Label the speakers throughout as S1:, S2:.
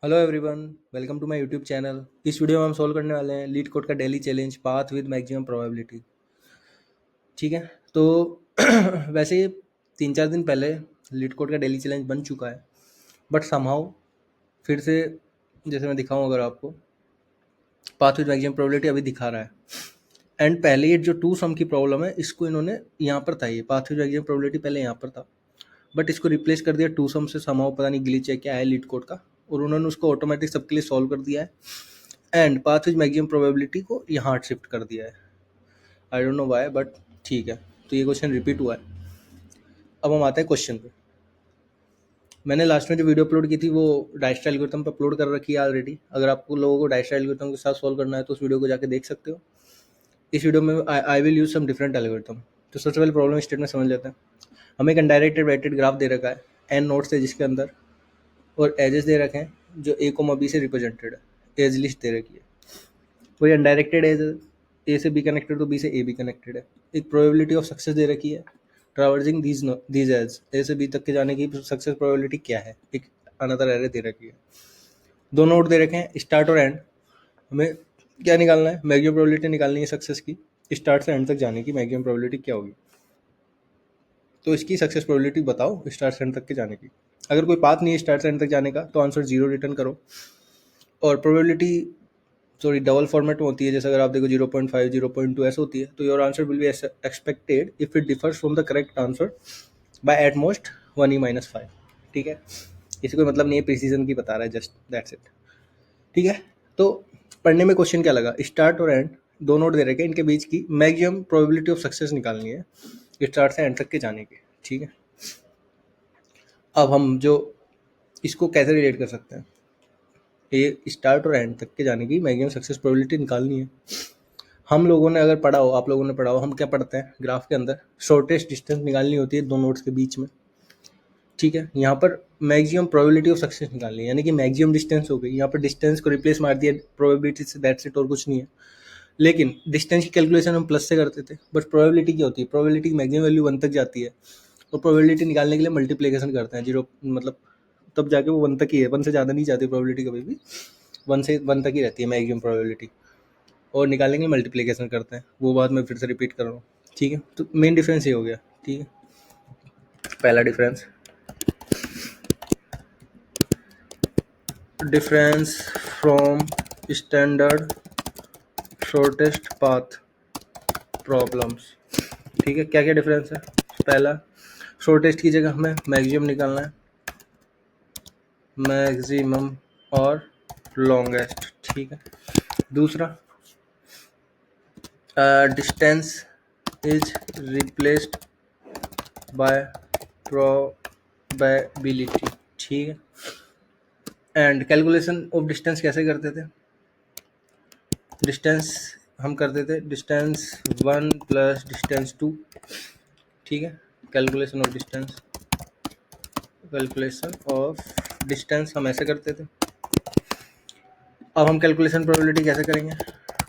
S1: Hello everyone, welcome to my YouTube channel. इस video में हम सोल्व करने वाले हैं लीड कोड का daily challenge path with maximum probability. ठीक है, तो वैसे 3-4 दिन पहले लीड कोड का डेली चैलेंज बन चुका है, बट समहाउ फिर से जैसे मैं दिखाऊं अगर आपको, पाथ विद मैक्सिमम प्रोबेबिलिटी अभी दिखा रहा है। एंड पहले ये जो टू सम की प्रॉब्लम है, इसको इन्होंने यहाँ पर था, ये पाथ विद मैक्सिमम प्रोबेबिलिटी पहले यहाँ पर था, बट इसको रिप्लेस कर दिया टू सम से। समहाउ पता नहीं ग्लिच है क्या है लीड कोड का, और उन्होंने उसको ऑटोमेटिक सबके लिए सॉल्व कर दिया है and path with maximum probability को यहाँ शिफ्ट कर दिया है। I don't know why, but ठीक है। तो ये क्वेश्चन रिपीट हुआ है। अब हम आते हैं क्वेश्चन पे। मैंने लास्ट में जो वीडियो अपलोड की थी वो डायस्ट्रा एल्गोरिथम पे अपलोड कर रखी है ऑलरेडी। अगर आपको लोगों को डायस्ट्रा एल्गोरिथम के साथ सॉल्व करना है तो उस वीडियो को जाके देख सकते हो। इस वीडियो में I will use some different algorithm. तो सबसे पहले प्रॉब्लम स्टेटमेंट समझ लेते हैं। हमें एक अनडायरेक्टेड वेटेड ग्राफ दे रखा है, एन नोट्स है जिसके अंदर, और एजेस दे रखे हैं जो ए कोमा बी से रिप्रेजेंटेड है। एज लिस्ट दे रखी है। कोई अनडायरेक्टेड एज, ए से बी कनेक्टेड तो बी से ए भी कनेक्टेड है। एक प्रोबेबिलिटी ऑफ सक्सेस दे रखी है, ट्रैवर्सिंग दीज एज, ए से बी तक के जाने की सक्सेस प्रोबेबिलिटी क्या है, एक अनदर एरे दे रखी है। दो नोड दे रखे हैं, स्टार्ट और एंड। हमें क्या निकालना है? मैक्सिमम प्रोबेबिलिटी निकालनी है सक्सेस की। स्टार्ट से एंड तक जाने की मैक्सिमम प्रोबेबिलिटी क्या होगी, तो इसकी सक्सेस प्रोबेबिलिटी बताओ स्टार्ट से एंड तक के जाने की। अगर कोई पाथ नहीं है स्टार्ट से एंड तक जाने का तो आंसर 0 रिटर्न करो। और प्रोबेबिलिटी सॉरी डबल फॉर्मेट में होती है, जैसे अगर आप देखो 0.5 0.2 ऐसे होती है, तो your answer will be expected if it differs from the correct answer by at most 1e-5। ठीक है, इसे कोई मतलब नहीं है, प्रिसीजन की बता रहा है, जस्ट दैट्स इट। ठीक है, तो पढ़ने में क्वेश्चन क्या लगा? स्टार्ट और एंड दो नोड दे रखे हैं, इनके बीच की मैक्सिमम प्रोबेबिलिटी ऑफ सक्सेस निकालनी है स्टार्ट से एंड तक के जाने की। ठीक है, अब हम जो इसको कैसे रिलेट कर सकते हैं, ये स्टार्ट और एंड तक के जाने की मैक्सिमम सक्सेस प्रोबेबिलिटी निकालनी है। हम लोगों ने अगर पढ़ा हो, आप लोगों ने पढ़ा हो, हम क्या पढ़ते हैं ग्राफ के अंदर? शॉर्टेस्ट डिस्टेंस निकालनी होती है दो नोड्स के बीच में। ठीक है, यहाँ पर मैक्सिमम प्रोबेबिलिटी ऑफ सक्सेस निकालनी है, यानी कि मैक्सिमम डिस्टेंस हो गई। यहाँ पर डिस्टेंस को रिप्लेस मार दिया प्रोबेबिलिटी से, दैट्स इट, और कुछ नहीं है। लेकिन डिस्टेंस की कैलकुलेशन हम प्लस से करते थे, बट प्रोबेबिलिटी क्या होती है? प्रोबेबिलिटी की मैक्सिमम वैल्यू 1 तक जाती है, और प्रोबेबिलिटी निकालने के लिए मल्टीप्लिकेशन करते हैं, जीरो मतलब तब जाके वो 1 तक ही है, 1 से ज़्यादा नहीं जाती प्रोबेबिलिटी कभी भी, 1 से 1 तक ही रहती है मैक्सिमम प्रोबेबिलिटी। और निकालने के लिए मल्टीप्लिकेशन करते हैं, वो बात मैं फिर से रिपीट कर रहा हूँ। ठीक है, तो मेन डिफरेंस ये हो गया। ठीक है, पहला difference, difference from standard shortest path problems. ठीक है, क्या क्या डिफरेंस है? पहला, शॉर्टेस्ट की जगह हमें मैक्सिमम निकालना है, मैक्सिमम और लॉन्गेस्ट। ठीक है, दूसरा, distance is replaced by probability. ठीक है, एंड कैलकुलेशन ऑफ डिस्टेंस कैसे करते थे? डिस्टेंस हम करते थे डिस्टेंस 1 प्लस डिस्टेंस 2। ठीक है, calculation of distance, calculation of distance हम ऐसे करते थे। अब हम कैलकुलेशन प्रोबेबिलिटी कैसे करेंगे?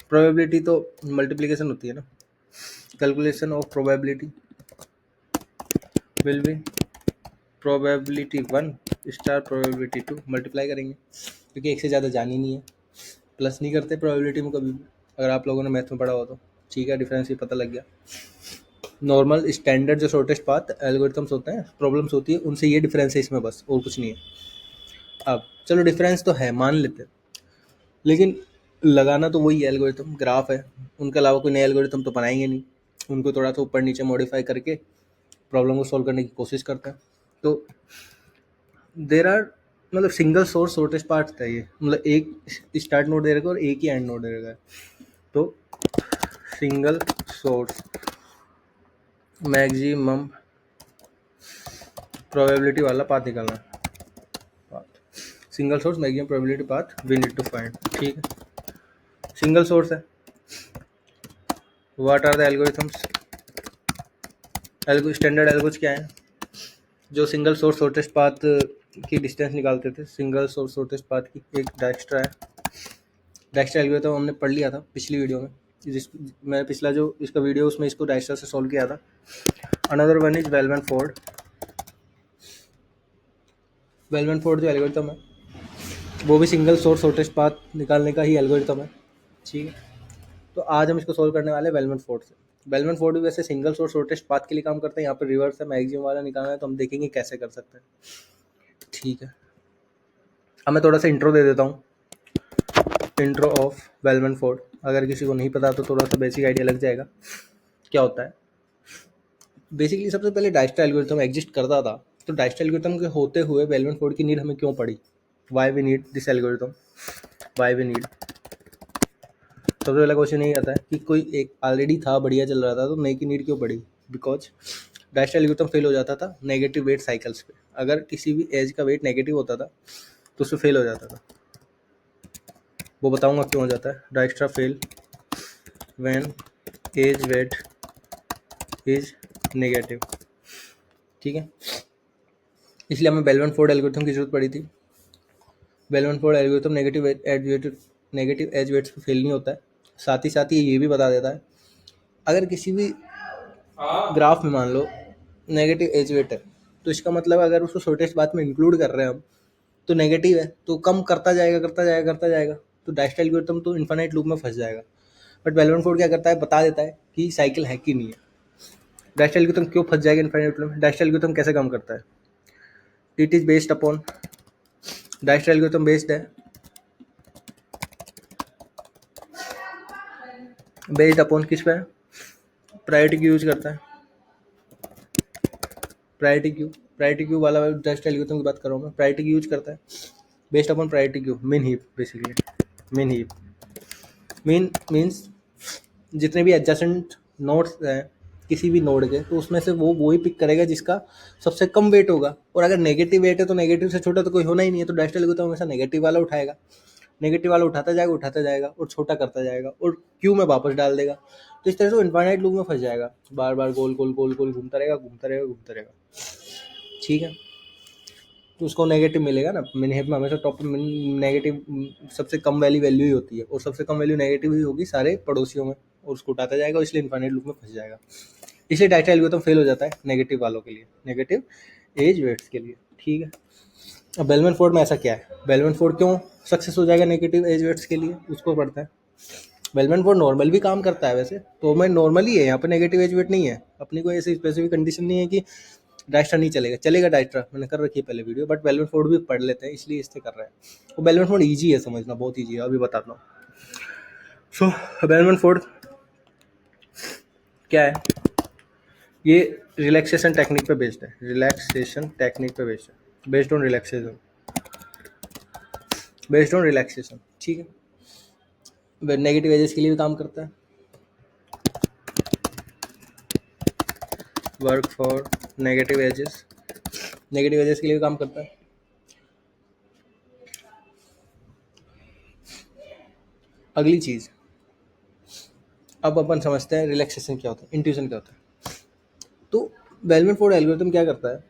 S1: प्रोबेबिलिटी तो मल्टीप्लिकेशन होती है ना, calculation of probability will B probability 1 star probability 2 multiply करेंगे, क्योंकि एक से ज़्यादा जान ही नहीं है। प्लस नहीं करते प्रोबेबिलिटी में कभी भी, अगर आप लोगों ने मैथ में पढ़ा हो तो। ठीक है, डिफरेंस भी पता लग गया। नॉर्मल स्टैंडर्ड जो शॉर्टेस्ट पाथ एल्गोरिथम्स होते हैं, प्रॉब्लम्स होती है, उनसे ये डिफरेंस है इसमें, बस और कुछ नहीं है। अब चलो डिफरेंस तो है, मान लेते हैं, लेकिन लगाना तो वही है, एल्गोरिथम ग्राफ है, उनके अलावा कोई नया एल्गोरिथम तो बनाएंगे नहीं। उनको थोड़ा सा ऊपर नीचे मॉडिफाई करके प्रॉब्लम को सॉल्व करने की कोशिश करते हैं। तो देर आर मतलब सिंगल सोर्स शॉर्टेस्ट पार्ट था ये, मतलब एक स्टार्ट नोड दे रखा है और एक ही एंड नोड दे रखा है। तो सिंगल सोर्स मैक्सिमम प्रोबेबिलिटी वाला पाथ निकालना है। Path, single source maximum probability path we need to find. ठीक है, सिंगल सोर्स है, what are the algorithms? Standard algos क्या है जो सिंगल सोर्स शॉर्टेस्ट पाथ की डिस्टेंस निकालते थे? सिंगल सोर्स शॉर्टेस्ट पाथ की एक डायस्ट्रा है, डायस्ट्रा एल्गोरिथम हमने पढ़ लिया था पिछली वीडियो में, जिस मैं पिछला जो इसका वीडियो उसमें इसको डायस्ट्रा से सॉल्व किया था। Another one is Bellman Ford. Bellman Ford जो एल्गोरिथम है, वो भी सिंगल सोर्स शॉर्टेस्ट पाथ निकालने का ही एल्गोरिथम है, ठीक है। तो आज हम इसको सोल्व करने वाले हैं बेलमन फोर्ड से। बेलमन फोर्ड भी वैसे सिंगल सोर्स शॉर्टेस्ट पाथ के लिए काम करते हैं, यहाँ पर रिवर्स है, मैक्सिमम वाला निकालना है, तो हम देखेंगे कैसे कर सकते हैं, ठीक है। अब मैं थोड़ा सा इंट्रो दे देता हूँ, इंट्रो ऑफ बेलमन फोर्ड। अगर किसी को नहीं पता तो थोड़ा सा बेसिक आइडिया लग जाएगा क्या होता है। बेसिकली सबसे पहले डाइस्टा एल्गोरिथम एग्जिस्ट करता था, तो डाइस्टा एल्गोरिथम के होते हुए बेलमन फोर्ड की नीड हमें क्यों पड़ी, why we need this algorithm, why we need. सबसे पहला क्वेश्चन यही आता है कि कोई एक ऑलरेडी था, बढ़िया चल रहा था, तो नई की नीड क्यों पड़ी। बिकॉज डाइस्टा एल्गोरिथम फेल हो जाता था नेगेटिव वेट साइकिल्स पे। अगर किसी भी एज का वेट नेगेटिव होता था तो उससे फेल हो जाता था, वो बताऊंगा क्यों हो जाता है। Dijkstra fail when edge weight is negative, ठीक है। इसलिए हमें बेलमन फोर्ड एल्गोरिथम की जरूरत पड़ी थी। Bellman Ford algorithm negative edge weights पे फेल नहीं होता है। साथ ही ये भी बता देता है अगर किसी भी ग्राफ में मान लो नेगेटिव एज वेट है, तो इसका मतलब अगर उसको शॉर्टेस्ट बात में इंक्लूड कर रहे हैं हम, तो नेगेटिव है तो कम करता जाएगा करता जाएगा करता जाएगा, तो डाइस्टा एल्गोरिथम तो इन्फिनाइट लूप में फंस जाएगा। बट बेलमन फोर्ड क्या करता है, बता देता है कि साइकिल है कि नहीं है। डाइस्टा एल्गोरिथम क्यों फंस जाएगा इन्फिनाइट लूप में, डाइस्टा एल्गोरिथम कैसे काम करता है। It is based upon, Dijkstra algorithm based upon किस पे, प्रायोरिटी क्यू यूज करता है। प्रायोरिटी क्यू वाला डाइस्टा एल्गोरिथम की बात कर रहा हूँ मैं। प्रायोरिटी क्यू यूज करता है based upon priority queue, mean heap basically. Mean heap means जितने भी एडजेसेंट नोड्स हैं किसी भी नोड के, तो उसमें से वो ही पिक करेगा जिसका सबसे कम वेट होगा। और अगर नेगेटिव वेट है तो नेगेटिव से छोटा तो कोई होना ही नहीं है, तो डाइस्टा एल्गोरिथम हमेशा नेगेटिव वाला उठाएगा, नेगेटिव वाला उठाता जाएगा और छोटा करता जाएगा और क्यू में वापस डाल देगा। तो इस तरह से वो इन्फाइनाइट लूप में फंस जाएगा, बार बार गोल गोल गोल गोल घूमता रहेगा, ठीक है। तो उसको नेगेटिव मिलेगा ना, मिनहेप में हमेशा टॉप नेगेटिव सबसे कम वैल्यू ही होती है, और सबसे कम वैल्यू नेगेटिव ही होगी सारे पड़ोसियों में, और उसको उठाता जाएगा, इसलिए इन्फाइनाइट लूप में फंस जाएगा। इसलिए डाइस्टा एल्गोरिथम फेल हो जाता है नेगेटिव वालों के लिए, नेगेटिव एज वेट्स के लिए, ठीक है। अब बेलमन फोर्ड में ऐसा क्या है, बेलमन फोर्ड क्यों सक्सेस हो जाएगा नेगेटिव एज वेट्स के लिए, उसको पढ़ते हैं। बेलमन फोर्ड नॉर्मल भी काम करता है वैसे तो, मैं नॉर्मल ही है, यहाँ पर नेगेटिव एज वेट नहीं है, अपनी कोई ऐसी स्पेसिफिक कंडीशन नहीं है कि डाइस्टा नहीं चलेगा, चलेगा डाइस्टा, मैंने कर रखी है पहले वीडियो, बट बेलमन फोर्ड भी पढ़ लेते हैं इसलिए इससे कर रहे हैं। वो बेलमन फोर्ड ईजी है समझना, बहुत ईजी है, अभी बताता हूँ। सो बेलमन फोर्ड क्या है, ये रिलैक्सेशन टेक्निक पे बेस्ड है, रिलैक्सेशन टेक्निक पे बेस्ड है, बेस्ड ऑन रिलैक्सेशन, ठीक है। नेगेटिव एजेस के लिए भी काम करता है, वर्क फॉर नेगेटिव एजेस के लिए भी काम करता है। अगली चीज, अब अपन समझते हैं रिलैक्सेशन क्या होता है, इंट्यूशन क्या होता है। तो बेलमन फोर्ड एल्गोरिथम क्या करता है,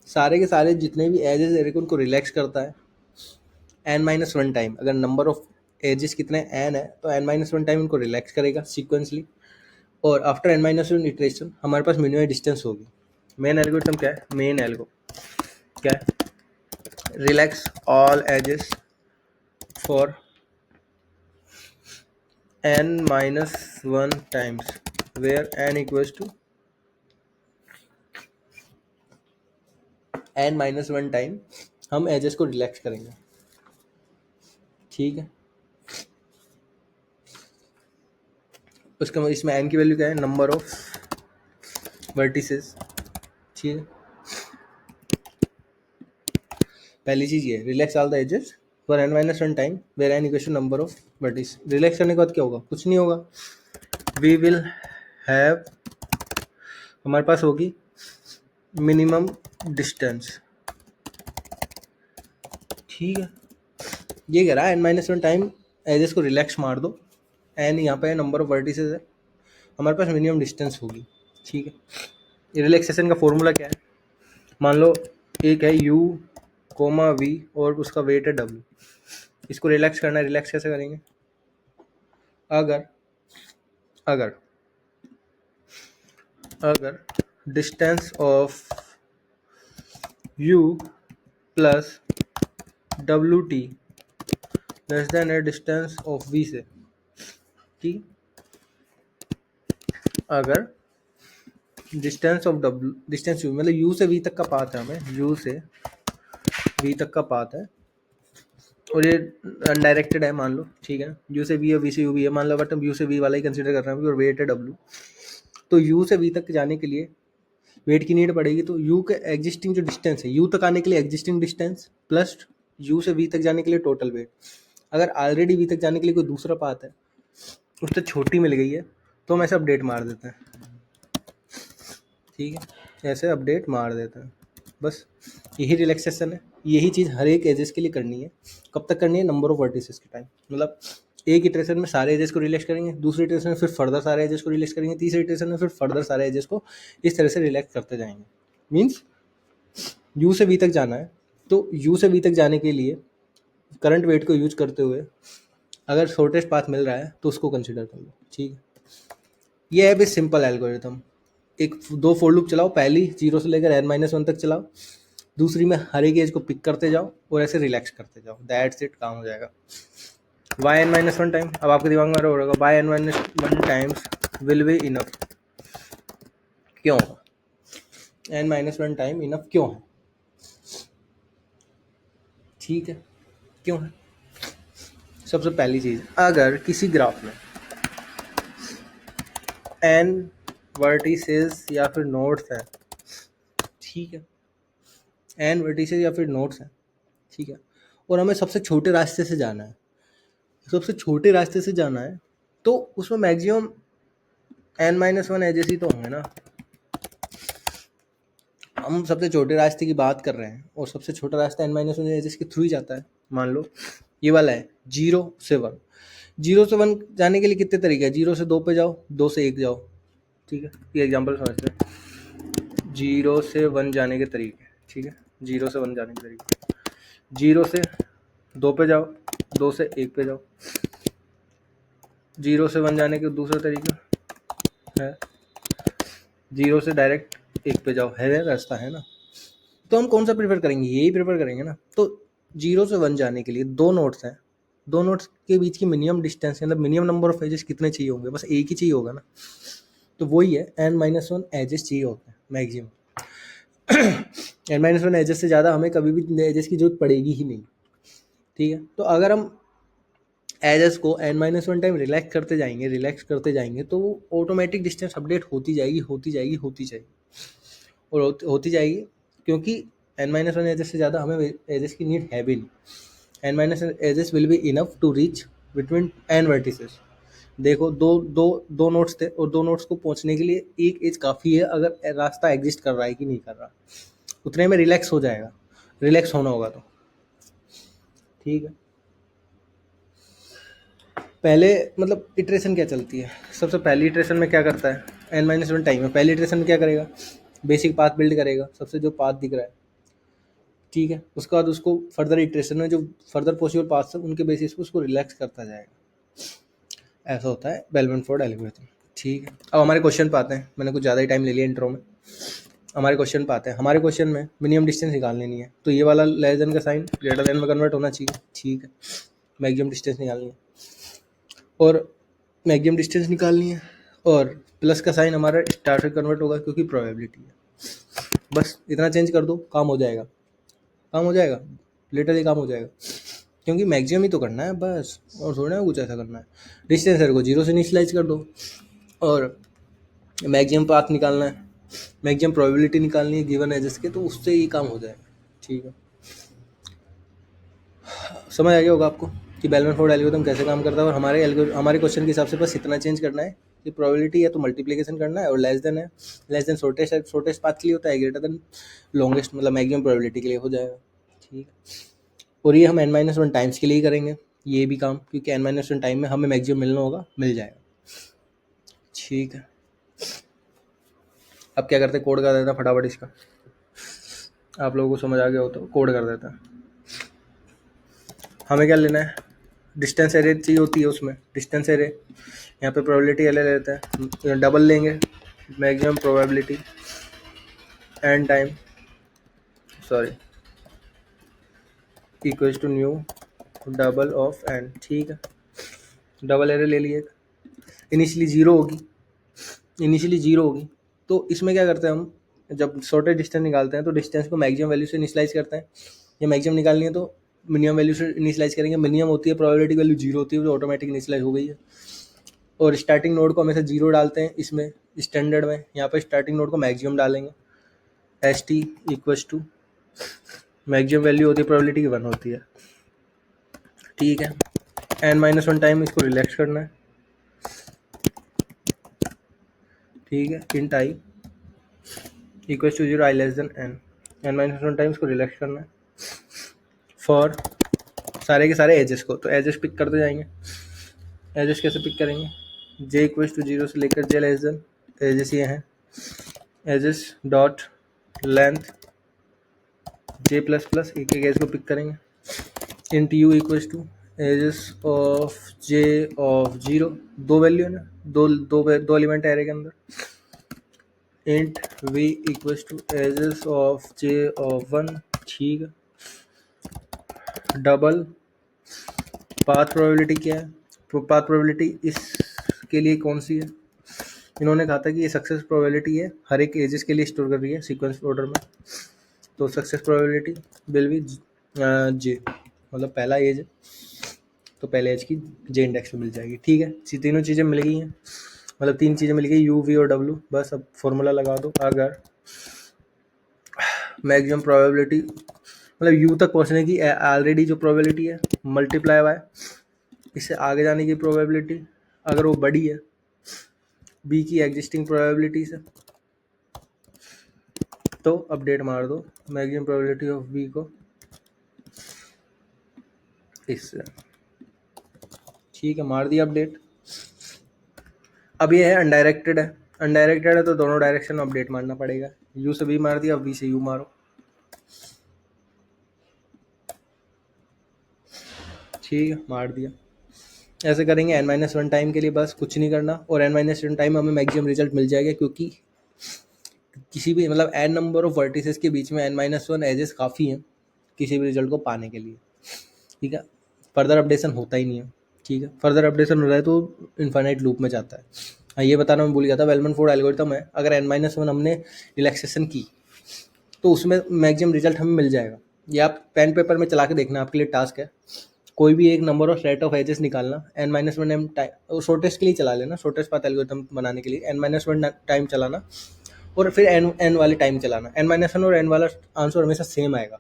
S1: सारे के सारे जितने भी एजेस है उनको रिलैक्स करता है n-1 टाइम। अगर नंबर ऑफ एजेस कितने n है तो n-1 टाइम इनको रिलैक्स करेगा सीक्वेंसली, और आफ्टर n-1 इटरेशन हमारे पास मिनिमम डिस्टेंस होगी। मेन एल्गोरिथम क्या है, मेन एल्गो क्या है, relax all edges for n-1 times where n equals to n-1 time हम एजेस को रिलैक्स करेंगे, ठीक है। उसके बाद इसमें n की वैल्यू क्या है, नंबर ऑफ वर्टिसेस, ठीक है। पहली चीज ये relax all the edges for n-1 time where n equals to number of vertices. Relax करने के बाद क्या होगा, कुछ नहीं होगा, वी विल हैव, हमारे पास होगी मिनिमम डिस्टेंस, ठीक है। ये कह रहा है n-1 टाइम एजेस को रिलैक्स मार दो, n यहाँ पे नंबर ऑफ वर्टिसेस है, हमारे पास मिनिमम डिस्टेंस होगी, ठीक है। रिलैक्सेशन का फॉर्मूला क्या है, मान लो एक है u, v और उसका वेट है w, इसको रिलैक्स करना है, रिलैक्स कैसे करेंगे, अगर अगर अगर distance of u plus W T less than a distance of V से, ठीक। अगर distance of W, distance U मतलब यू से वी तक का पाथ है, हमें यू से वी तक का पाथ है और ये अनडायरेक्टेड है मान लो, ठीक है। यू से वी है, वी से यू भी है मान लो, बट हम यू से वी वाला ही कंसिडर कर रहे हैं और वेट है डब्ल्यू। तो यू से वी तक जाने के लिए वेट की नीड पड़ेगी, तो यू के एग्जिस्टिंग जो डिस्टेंस है, यू तक आने के लिए एग्जिस्टिंग डिस्टेंस प्लस यू से वी तक जाने के लिए टोटल वेट। अगर ऑलरेडी वी तक जाने के लिए कोई दूसरा पाथ है उससे छोटी मिल गई है तो हम ऐसे अपडेट मार देते हैं, ठीक है, ऐसे अपडेट मार देते हैं। बस यही रिलैक्सेशन है, यही चीज़ हर एक एजेस के लिए करनी है। कब तक करनी है? नंबर ऑफ वर्टिसेस के टाइम, मतलब एक इटरेशन में सारे एजेस को रिलैक्स करेंगे, दूसरे इटरेशन में फिर फर्दर सारे एजेस को रिलैक्स करेंगे, तीसरे इटरेशन में फिर फर्दर सारे एजेस को इस तरह से रिलैक्स करते जाएंगे। मीन्स यू से वी तक जाना है तो यू से वी तक जाने के लिए करंट वेट को यूज करते हुए अगर शॉर्टेस्ट पाथ मिल रहा है तो उसको कंसिडर कर लो, ठीक है। ये है भी सिंपल एल्गोरिथम। एक दो फोर लूप चलाओ, पहली 0 से लेकर n-1 तक चलाओ, दूसरी में हर एक एज को पिक करते जाओ और ऐसे रिलैक्स करते जाओ, दैट्स इट, काम हो जाएगा। yn-1 टाइम, अब आपके दिमाग में आ रहा होगा yn-1 times will be enough, क्यों होगा n-1 टाइम इनफ क्यों है? ठीक है, क्यों है? सबसे पहली चीज, अगर किसी ग्राफ में n वर्टिसेस या फिर नोड्स है, ठीक है, n वर्टिसेस या फिर नोड्स है, ठीक है, और हमें सबसे छोटे रास्ते से जाना है, सबसे छोटे रास्ते से जाना है तो उसमें मैक्सिमम n-1 एजेस ही तो होंगे ना। हम सबसे छोटे रास्ते की बात कर रहे हैं और सबसे छोटा रास्ता n-1 एजेस के थ्रू ही जाता है। मान लो ये वाला है 0 से 1, 0 से 1 जाने के लिए कितने तरीके हैं? 0 से 2 पे जाओ, 2 से 1 जाओ, ठीक है, ये एग्जांपल समझते हैं। 0 से 1 जाने के तरीके, ठीक है, 0 से 1 जाने के तरीके, 0 से 2 पे जाओ, 2 से 1 पे जाओ। 0 से 1 जाने के दूसरा तरीका है 0 से डायरेक्ट 1 पे जाओ, है रास्ता, है ना। तो हम कौन सा प्रेफर करेंगे? यही प्रेफर करेंगे ना। तो 0 से 1 जाने के लिए दो नोड्स हैं, दो नोड्स के बीच की मिनिमम डिस्टेंस मतलब मिनिमम नंबर ऑफ एजेस कितने चाहिए होंगे? बस एक ही चाहिए होगा ना, तो वही है n-1 एजेस चाहिए होते हैं मैक्सिमम। n-1 एजेस से ज़्यादा हमें कभी भी एजेस की जरूरत पड़ेगी ही नहीं, ठीक है। तो अगर हम एजेस को n-1 टाइम रिलैक्स करते जाएंगे तो वो ऑटोमेटिक डिस्टेंस अपडेट होती जाएगी और होती जाएगी, क्योंकि n-1 एजेस से ज़्यादा हमें एजेस की नीड है भी नहीं। n-1 edges will be enough to reach between n vertices. देखो दो नोड्स थे और दो नोड्स को पहुंचने के लिए एक एज काफ़ी है, अगर रास्ता एग्जिस्ट कर रहा है कि नहीं कर रहा, उतने में रिलैक्स हो जाएगा, रिलैक्स होना होगा तो, ठीक है। पहले मतलब इटरेशन क्या चलती है? सबसे पहली इटरेशन में क्या करता है? n-1 टाइम में पहली इटरेशन में क्या करेगा? बेसिक पाथ बिल्ड करेगा, सबसे जो पाथ दिख रहा है, ठीक है। उसके बाद उसको फर्दर इटरेशन में जो फर्दर पॉसिबल पाथ्स है उनके बेसिस पे उसको रिलैक्स करता जाएगा। ऐसा होता है बेल्मनफोर्ड एल्गोरिथम, ठीक है। अब हमारे क्वेश्चन पे आते हैं, मैंने कुछ ज़्यादा ही टाइम ले लिया इंट्रो में। हमारे क्वेश्चन पे आते हैं। हमारे क्वेश्चन में मिनिमम डिस्टेंस निकालनी नहीं है, तो ये वाला लेस देन का साइन ग्रेटर देन में कन्वर्ट होना चाहिए, ठीक है। मैक्सिमम डिस्टेंस निकालनी है और मैक्सिमम डिस्टेंस निकालनी है और प्लस का साइन हमारा स्टार से कन्वर्ट होगा क्योंकि प्रोबेबिलिटी है। बस इतना चेंज कर दो, काम हो जाएगा, लिटरली काम हो जाएगा, क्योंकि मैक्सिमम ही तो करना है बस, और थोड़ा ना कुछ ऐसा करना है। डिस्टेंस को 0 से इनिशियलाइज कर दो और मैक्सिमम पाथ निकालना है, मैक्सिमम प्रोबेबिलिटी निकालनी है गिवन एजेस के, तो उससे ही काम हो जाएगा, ठीक है। समझ आ गया होगा आपको कि बेल्मनफोर्ड एल्गोरिथम कैसे काम करता है। और हमारे क्वेश्चन के हिसाब से बस इतना चेंज करना है कि प्रोबेबिलिटी है तो मल्टीप्लिकेशन करना है, और लेस देन है, लेस देन शॉर्टेस्ट पाथ के लिए होता है, ग्रेटर देन लॉन्गेस्ट मतलब मैक्सिमम प्रोबेबिलिटी के लिए हो जाएगा, ठीक है। और ये हम n-1 टाइम्स के लिए ही करेंगे ये भी काम, क्योंकि n-1 टाइम में हमें मैक्सिमम मिलना होगा, मिल जाएगा, ठीक है। अब क्या करते हैं, कोड कर देता फटाफट इसका, आप लोगों को समझ आ गया हो तो कोड कर देता है। हमें क्या लेना है? डिस्टेंस एरे चाहिए होती है उसमें, डिस्टेंस एरे, यहाँ पे प्रोबेबिलिटी एरे लेते हैं, डबल लेंगे maximum probability N time equals to new double of N, ठीक है, डबल एरे ले लिए, इनिशियली जीरो होगी, तो इसमें क्या करते हैं हम, जब शॉर्टेस्ट डिस्टेंस निकालते हैं तो डिस्टेंस को मैक्सिमम वैल्यू से इनिशियलाइज करते हैं, या मैक्सिमम निकालनी है तो मिनिमम वैल्यू से इनिशियलाइज करेंगे, मिनिमम होती है प्रोबेबिलिटी वैल्यू जीरो होती है, तो ऑटोमेटिक इनिशियलाइज हो गई है, और स्टार्टिंग नोड को हमेशा जीरो डालते हैं इसमें स्टैंडर्ड में, यहाँ पर स्टार्टिंग नोड को मैक्सिमम डालेंगे, S T equals to maximum value होती है प्रोबेबिलिटी की 1 होती है, ठीक है, n-1 टाइम इसको रिलैक्स करना है, ठीक है, int I equals to 0 i less than n-1 time इसको रिलैक्स करना है, फॉर सारे के सारे एजेस को, तो एजेस पिक करते जाएंगे, एजेस कैसे पिक करेंगे, j इक्वल्स टू 0 से लेकर j लेस देन, एजेस ये हैं, edges dot length j plus plus, एक एक एज को पिक करेंगे, int U equals to edges of j of 0, दो वैल्यू है ना, दो एलिमेंट है एरे के अंदर, int v equals to edges of j of 1, ठीक है, डबल पाथ प्रोबेबिलिटी क्या है, पाथ प्रोबेबिलिटी इसके लिए कौन सी है, इन्होंने कहा था कि ये सक्सेस प्रोबेबिलिटी है, हर एक एजेस के लिए स्टोर कर रही है सीक्वेंस ऑर्डर में, तो success probability will be J, मतलब पहला एज है तो पहले एज की जे इंडेक्स में मिल जाएगी, ठीक है, तीनों चीज़ें मिल गई हैं, मतलब तीन चीज़ें मिल गई, यू वी और डब्ल्यू, बस अब फॉर्मूला लगा दो, अगर मैक्सिमम प्रोबेबिलिटी, मतलब यू तक पहुंचने की ऑलरेडी जो प्रोबेबिलिटी है मल्टीप्लाई बाय इससे आगे जाने की प्रोबेबिलिटी, अगर वो बड़ी है बी की एग्जिस्टिंग प्रोबेबिलिटी से, तो अपडेट मार दो मैक्सिमम प्रोबेबिलिटी ऑफ बी को इससे, ठीक है, मार दिया अपडेट। अब ये है अनडायरेक्टेड है तो दोनों डायरेक्शन में अपडेट मारना पड़ेगा, यू से बी मार दिया, अब बी से यू मारो, ठीक है, मार दिया। ऐसे करेंगे n-1 टाइम के लिए, बस कुछ नहीं करना, और n-1 टाइम हमें मैक्सिमम रिजल्ट मिल जाएगा, क्योंकि किसी भी मतलब n नंबर ऑफ वर्टिसेस के बीच में n-1 एजेस काफ़ी हैं किसी भी रिजल्ट को पाने के लिए, ठीक है, फर्दर अपडेशन होता ही नहीं है, ठीक है, फर्दर अपडेशन हो रहा है तो इन्फाइनाइट लूप में जाता है। हाँ, ये बताना मैं भूल गया था, वेलमन फोर्ड एल्गोरिथम है, अगर n-1 हमने रिलैक्सेशन की तो उसमें मैक्सिमम रिजल्ट हमें मिल जाएगा, ये आप पेन पेपर में चला के देखना, आपके लिए टास्क है, कोई भी एक नंबर और सेट ऑफ एजेस निकालना, n-1 m टाइम, शॉर्टेस्ट के लिए चला लेना, शॉर्टेस्ट पाथ एल्गोरिथम बनाने के लिए n-1 टाइम चलाना, और फिर n वाले टाइम चलाना, n-1 और n वाला आंसर हमेशा सेम आएगा,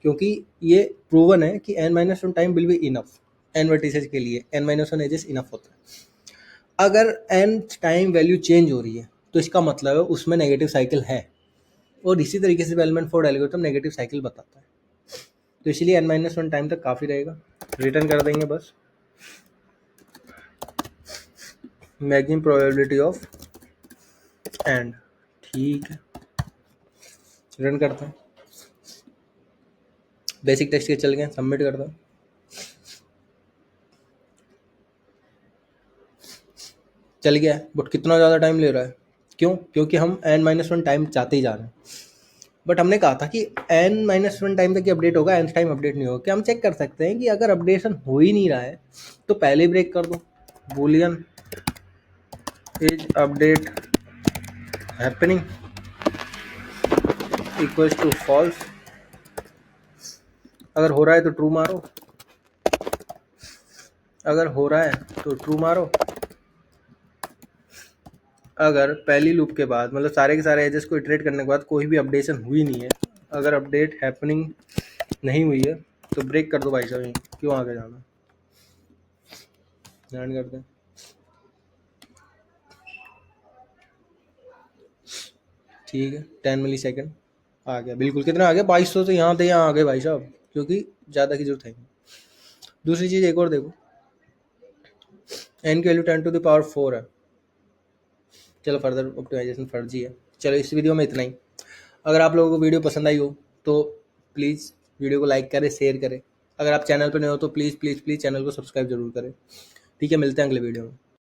S1: क्योंकि ये प्रूवन है कि n-1 time will be enough, n vertices के लिए n-1 एजेस इनफ होता है। अगर n टाइम वैल्यू चेंज हो रही है तो इसका मतलब है उसमें नेगेटिव साइकिल है, और इसी तरीके से वेलमन फोर्ड एल्गोरिथम नेगेटिव साइकिल बताता है, तो इसलिए n-1 टाइम तक काफ़ी रहेगा, रिटर्न कर देंगे बस मैक्सिमम प्रोबेबिलिटी ऑफ एंड, ठीक है, रन करते हैं, बेसिक टेक्स्ट के चल गए, सबमिट करता हूँ, चल गया है, बट कितना ज़्यादा टाइम ले रहा है, क्यों, क्योंकि हम n-1 टाइम चाहते ही जा रहे हैं, बट हमने कहा था कि n-1 टाइम तक अपडेट होगा, n टाइम अपडेट नहीं होगा, क्या हम चेक कर सकते हैं कि अगर अपडेशन हो ही नहीं रहा है तो पहले ब्रेक कर दो, boolean is update happening equals to false, अगर हो रहा है तो ट्रू मारो, अगर हो रहा है तो ट्रू मारो, अगर पहली लूप के बाद मतलब सारे के सारे एजेस को इटरेट करने के बाद कोई भी अपडेशन हुई नहीं है, अगर अपडेट हैपनिंग नहीं हुई है तो ब्रेक कर दो भाई साहब, क्यों आगे जाना, ध्यान करते हैं, ठीक है, 10 मिली सेकेंड आ गया, बिल्कुल कितना आ गया, 2200 से यहाँ थे, यहाँ आ गए भाई साहब, क्योंकि ज़्यादा की जरूरत है। दूसरी चीज़ एक और देखो, n की वैल्यू 10⁴ है, चलो फर्दर ऑप्टिमाइजेशन फर्जी है, चलो इस वीडियो में इतना ही। अगर आप लोगों को वीडियो पसंद आई हो तो प्लीज़ वीडियो को लाइक करें, शेयर करें, अगर आप चैनल पर नए हो तो प्लीज़ प्लीज़ प्लीज़ चैनल को सब्सक्राइब जरूर करें, ठीक है, मिलते हैं अगले वीडियो में।